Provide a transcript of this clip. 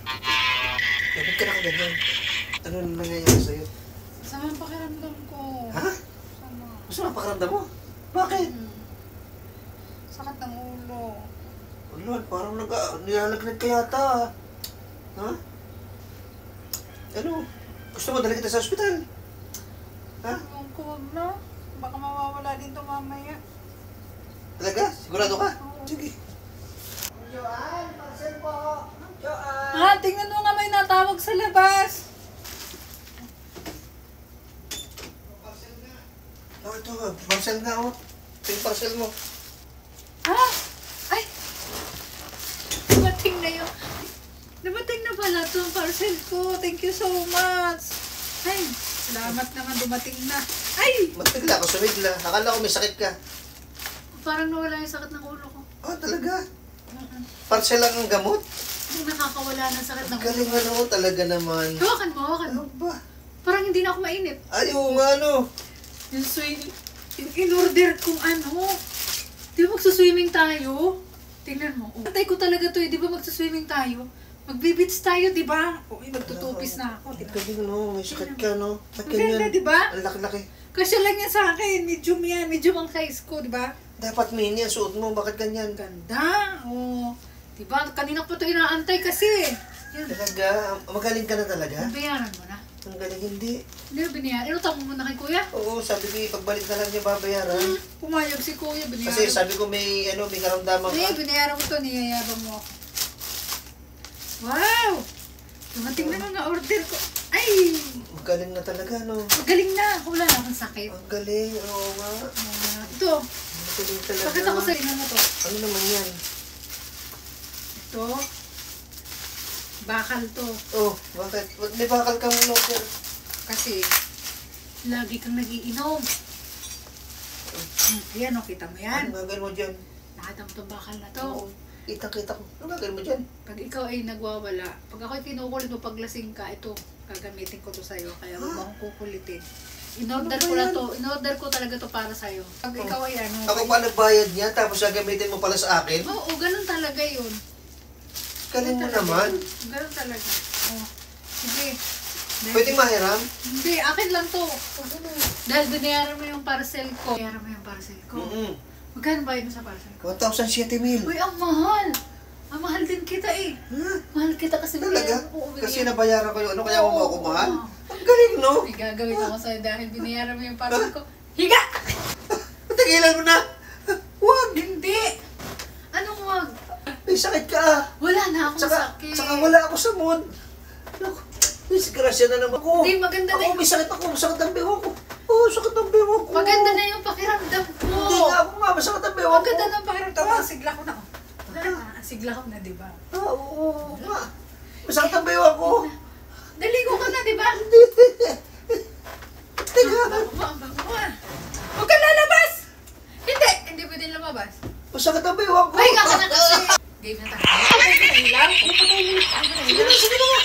Bakit ka nakaganyan? Ano na nangyayari sa'yo? Sama ang pakiramdam ko. Ha? Sama. Gusto na pakiramdam mo? Bakit? Sakit ng ulo. Lord, parang nilalagnat ka yata. Ha? Ano? Gusto mo dala kita sa ospital? Ha? Ewan ko, wag na. Baka mawawala din to mamaya. Talaga? Sigurado ka? Oo. Sige. Joanne, parcel po. Joanne. Ah, tingnan mo nga may natawag sa labas. Parcel nga. Oh, ito. Parcel nga, oh. Ito yung parcel mo. Ha? Ay! Dumating na yun. Dumating na pala itong parcel ko. Thank you so much. Ay, salamat naman dumating na. Ay! Ba't bigla ka sumigla? Akala ko may sakit ka. Parang nawala yung sakit ng ulo ko. Oh, talaga? Parcel lang ang gamot? Hindi nakakawala ng sakit ng ulo Galing ko. ano talaga naman. Hawakan mo, hawakan mo. Ano ba? Parang hindi na ako mainit. Ay, oo nga ano. Yung in-order kong ano. Di ba magsuswimming tayo? Tingnan mo. Oh. Antay ko talaga to eh. Di ba magsuswimming tayo? Magbe-beach tayo, di ba? O, magtutupis na ako. Di ba? Galing no, may sakit ka no. Ba't Maganda, ganyan? di ba? Ang laki-laki. Kasi lang yan sa akin. Medium yan. Medium ang size ko, di ba? Dapat mini ang suot mo, bakit ganyan? Ganda. Oh. Di ba? Kanina pa ito inaantay kasi. Yan. Talaga? Magaling ka na talaga? Bayaran mo na. Ang galing hindi. Hindi na binayaran. Inutang mo muna kay kuya. Oo, sabi ko pagbalik na lang niya babayaran. Pumayag si kuya. Binayaran. Kasi sabi ko may karamdaman Ay, ka. binayaran ko ito. Niyayabang mo ako. Wow! Dumating na mga order ko. Ay! Magaling na talaga no. Magaling na. Wala na akong sakit. Ang galing, oo nga. Ito. Magaling talaga. Pakita ko sa inyo na to. Ano naman yan? Ito. Bakal to. Oh, bakit? Ba't may bakal kang order? Kasi, lagi kang nagiinom. Ayan o, kita mo yan. Ano gagawin mo dyan? Nakita mo itong bakal na to. Oo, kita ko. Ano gagawin mo dyan? Pag ikaw ay nagwawala, pag ako'y kinukulit mo, pag lasing ka, ito, gagamitin ko to sa'yo. Kaya huwag mo akong kukulitin. In-order Ano ba ko na yan? to. In-order ko talaga to para sa'yo. Pag ikaw ay ano. Ako pa nagbayad niya, tapos gagamitin mo pala sa akin? Oo, ganun talaga yun. Galing mo Ganun talaga naman. yun. Ganun talaga. Oh. Sige. Pwedeng mahiram? Hindi, akin lang to. Dahil binayaran mo yung parcel ko. Binayaran mo yung parcel ko. Magkano bayad mo sa parcel ko? 1,007,000. Uy, ang mahal! Ang mahal din kita eh. Ha? Mahal kita kasi Talaga? Oo, Kasi binayaran. nabayaran ko yung ano, kaya mo Oo, ako mahal? oo. Ang galing, no? May gagawin ako sa'yo dahil binayaran mo yung parcel ko. Higa! Patigilan mo na! Huwag! Hindi! Anong wag? May sakit ka! Wala na akong sakit. Saka wala ako sa mood. Naku, disgrasya na naman ako. Hindi, maganda na Ako, may sakit ako. Masakit ang bewang ko. Oo, sakit ang bewang ko. Maganda na yung pakiramdam ko. Hindi nga ako nga, masakit ang bewang ko. Maganda na yung pakiramdam ko. Sigla ko na. Sigla ko na, di ba? Ah, oo nga. Masakit ang bewang ko. Naligo ka na, di ba? Teka, Ang bago mo ah. Huwag ka lalabas! Hindi! Hindi pwede lumabas. masakit ang bewang ko. Pahinga ka na kasi. Game na tayo. Ay, ilaw. Sige na nga.